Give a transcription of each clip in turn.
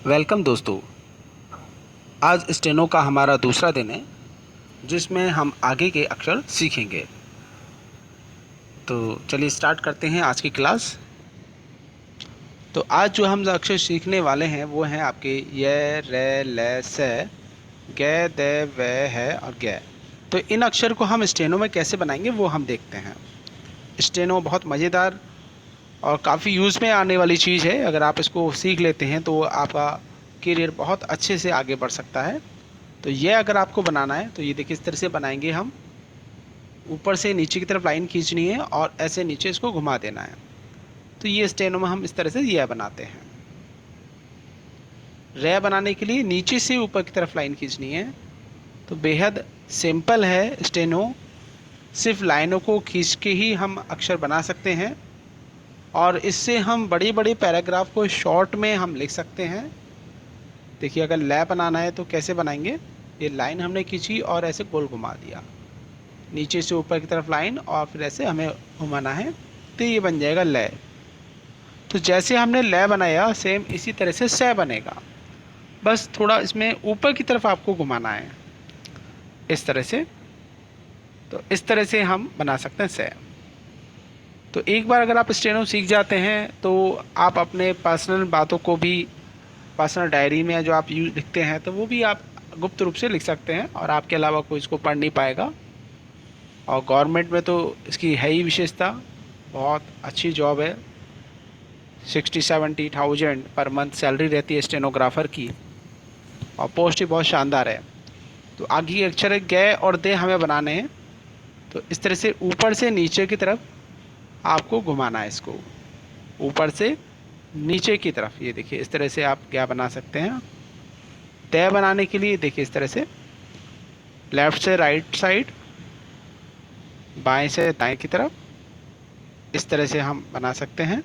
Welcome दोस्तों। आज steno का हमारा दूसरा दिन है जिसमें हम आगे के अक्षर सीखेंगे। तो चलिए स्टार्ट करते हैं आज की क्लास। तो आज जो हम अक्षर सीखने वाले हैं वो हैं आपके य, रे, ले, से, गे, दे, वे, है और गे। तो इन अक्षर को हम स्टेनो में कैसे बनाएंगे वो हम देखते हैं। स्टेनो बहुत मज़ेदार और काफ़ी यूज़ में आने वाली चीज़ है। अगर आप इसको सीख लेते हैं तो आपका करियर बहुत अच्छे से आगे बढ़ सकता है। तो ये अगर आपको बनाना है तो ये देखिए इस तरह से बनाएंगे हम। ऊपर से नीचे की तरफ लाइन खींचनी है और ऐसे नीचे इसको घुमा देना है। तो ये स्टेनो में हम इस तरह से ये बनाते हैं। रे बनाने के लिए नीचे से ऊपर की तरफ लाइन खींचनी है। तो बेहद सिंपल है स्टेनो। सिर्फ लाइनों को खींच के ही हम अक्षर बना सकते हैं और इससे हम बड़े बड़े पैराग्राफ को शॉर्ट में हम लिख सकते हैं। देखिए अगर लै बनाना है तो कैसे बनाएंगे। ये लाइन हमने खींची और ऐसे गोल घुमा दिया, नीचे से ऊपर की तरफ लाइन और फिर ऐसे हमें घुमाना है तो ये बन जाएगा लै। तो जैसे हमने लै बनाया सेम इसी तरह से सै बनेगा, बस थोड़ा इसमें ऊपर की तरफ आपको घुमाना है इस तरह से। तो इस तरह से हम बना सकते हैं सै। तो एक बार अगर आप स्टेनो सीख जाते हैं तो आप अपने पर्सनल बातों को भी पर्सनल डायरी में जो आप यूज लिखते हैं तो वो भी आप गुप्त रूप से लिख सकते हैं और आपके अलावा कोई इसको पढ़ नहीं पाएगा। और गवर्नमेंट में तो इसकी है ही विशेषता, बहुत अच्छी जॉब है। 60-70,000 पर मंथ सैलरी रहती है स्टेनोग्राफर की और पोस्ट भी बहुत शानदार है। तो आगे के अक्षर गे और दे हमें बनाने हैं। तो इस तरह से ऊपर से नीचे की तरफ आपको घुमाना है इसको, ऊपर से नीचे की तरफ। ये देखिए इस तरह से आप क्या बना सकते हैं। तय बनाने के लिए देखिए इस तरह से लेफ़्ट से राइट साइड, बाएं से दाएं की तरफ, इस तरह से हम बना सकते हैं।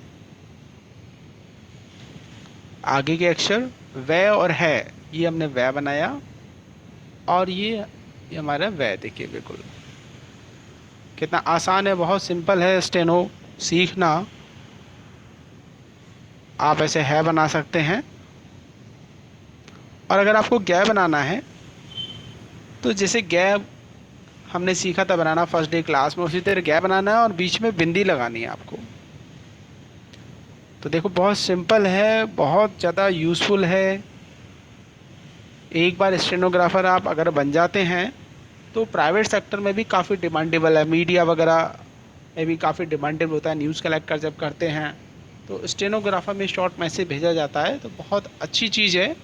आगे के अक्षर वे और है, ये हमने वे बनाया और ये हमारा वे। देखिए बिल्कुल कितना आसान है, बहुत सिंपल है स्टेनो सीखना। आप ऐसे है बना सकते हैं। और अगर आपको गे बनाना है तो जैसे गे हमने सीखा था बनाना फर्स्ट डे क्लास में, उसी तरह गे बनाना है और बीच में बिंदी लगानी है आपको। तो देखो बहुत सिंपल है, बहुत ज़्यादा यूज़फुल है। एक बार स्टेनोग्राफर आप अगर बन जाते हैं तो प्राइवेट सेक्टर में भी काफ़ी डिमांडेबल है, मीडिया वगैरह में भी काफ़ी डिमांडेबल होता है। न्यूज़ कलेक्टर जब करते हैं तो स्टेनोग्राफर में शॉर्ट मैसेज भेजा जाता है, तो बहुत अच्छी चीज़ है।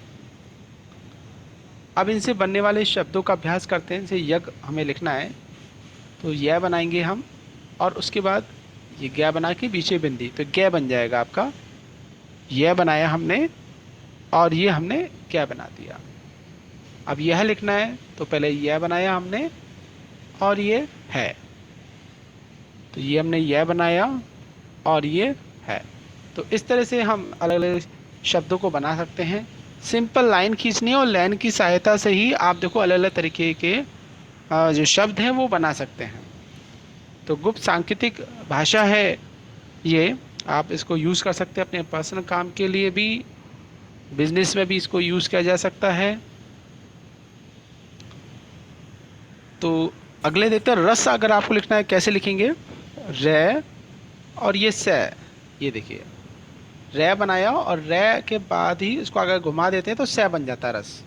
अब इनसे बनने वाले शब्दों का अभ्यास करते हैं। जैसे यज्ञ हमें लिखना है तो यह बनाएंगे हम और उसके बाद ये गे बना के पीछे बिंदी, तो गे बन जाएगा आपका। यह बनाया हमने और ये हमने क्या बना दिया। अब यह लिखना है तो पहले यह बनाया हमने और ये है, तो ये हमने यह बनाया और ये है। तो इस तरह से हम अलग अलग शब्दों को बना सकते हैं। सिंपल लाइन खींचनी है और लाइन की सहायता से ही आप देखो अलग अलग तरीके के जो शब्द हैं वो बना सकते हैं। तो गुप्त सांकेतिक भाषा है ये, आप इसको यूज़ कर सकते हैं अपने पर्सनल काम के लिए भी, बिजनेस में भी इसको यूज़ किया जा सकता है। तो अगले देखते हैं रस। अगर आपको लिखना है कैसे लिखेंगे, रे और ये से। ये देखिए रे बनाया और रे के बाद ही इसको अगर घुमा देते हैं तो से बन जाता है रस।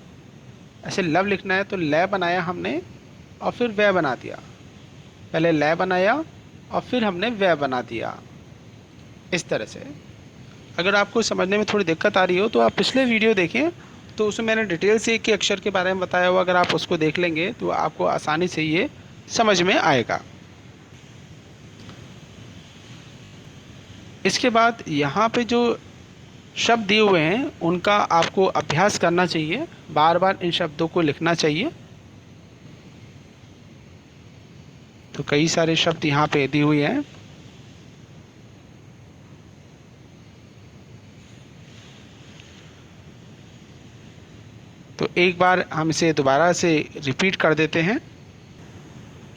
ऐसे लव लिखना है तो ले बनाया हमने और फिर वे बना दिया, पहले ले बनाया और फिर हमने वे बना दिया, इस तरह से। अगर आपको समझने में थोड़ी दिक्कत आ रही हो तो आप पिछले वीडियो देखें, तो उसमें मैंने डिटेल से एक के अक्षर के बारे में बताया हुआ। अगर आप उसको देख लेंगे तो आपको आसानी से ये समझ में आएगा। इसके बाद यहाँ पे जो शब्द दिए हुए हैं उनका आपको अभ्यास करना चाहिए, बार बार इन शब्दों को लिखना चाहिए। तो कई सारे शब्द यहाँ पे दिए हुए हैं। तो एक बार हम इसे दोबारा से रिपीट कर देते हैं,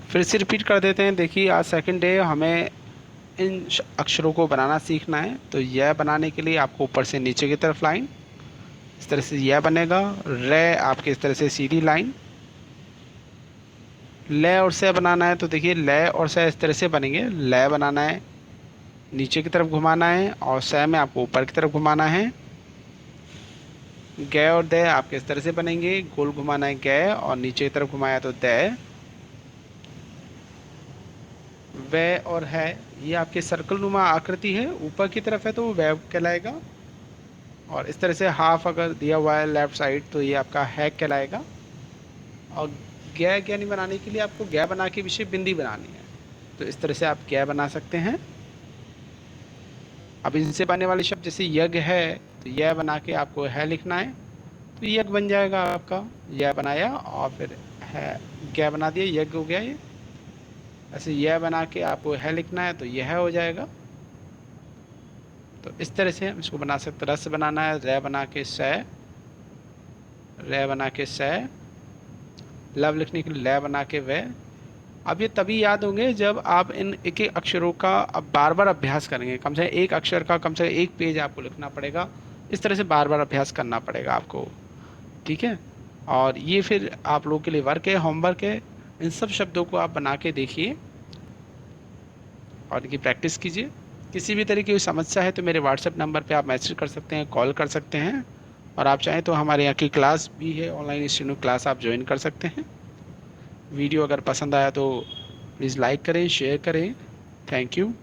फिर से रिपीट कर देते हैं। देखिए आज सेकंड डे, हमें इन अक्षरों को बनाना सीखना है। तो यह बनाने के लिए आपको ऊपर से नीचे की तरफ लाइन, इस तरह से यह बनेगा। रे आपके इस तरह से सीधी लाइन। ले और से बनाना है तो देखिए ले और से इस तरह से बनेंगे। ले बनाना है, नीचे की तरफ घुमाना है, और से में आपको ऊपर की तरफ घुमाना है। गे और दे आपके इस तरह से बनेंगे, गोल घुमाना है गे, और नीचे की तरफ घुमाया तो दे। वे और है, ये आपके सर्कल नुमा आकृति है, ऊपर की तरफ है तो वो वेव कहलाएगा। और इस तरह से हाफ अगर दिया हुआ है लेफ्ट साइड तो ये आपका हैक कहलाएगा। और गै ज्ञानी बनाने के लिए आपको गै बना के विषय बिंदी बनानी है, तो इस तरह से आप गै बना सकते हैं। अब इनसे बनने वाले शब्द जैसे यज्ञ है तो यह बना के आपको है लिखना है, तो यज्ञ बन जाएगा आपका। यह बनाया और फिर है गै बना दिया, यज्ञ हो गया ये। ऐसे यह बना के आपको है लिखना है तो यह हो जाएगा। तो इस तरह से हम इसको बना सकते। रस बनाना है, रे बना के से, रे बना के से। लव लिखने के लिए ले बना के वे। अब ये तभी याद होंगे जब आप इन एक एक अक्षरों का अब बार बार अभ्यास करेंगे। कम से कम एक अक्षर का कम से कम एक पेज आपको लिखना पड़ेगा। इस तरह से बार बार अभ्यास करना पड़ेगा आपको, ठीक है। और ये फिर आप लोगों के लिए वर्क है, होमवर्क है। इन सब शब्दों को आप बना के देखिए और इनकी प्रैक्टिस कीजिए। किसी भी तरह की कोई समस्या है तो मेरे व्हाट्सएप नंबर पे आप मैसेज कर सकते हैं, कॉल कर सकते हैं। और आप चाहें तो हमारे यहाँ की क्लास भी है, ऑनलाइन स्टेनो क्लास आप ज्वाइन कर सकते हैं। वीडियो अगर पसंद आया तो प्लीज़ लाइक करें, शेयर करें। Thank you.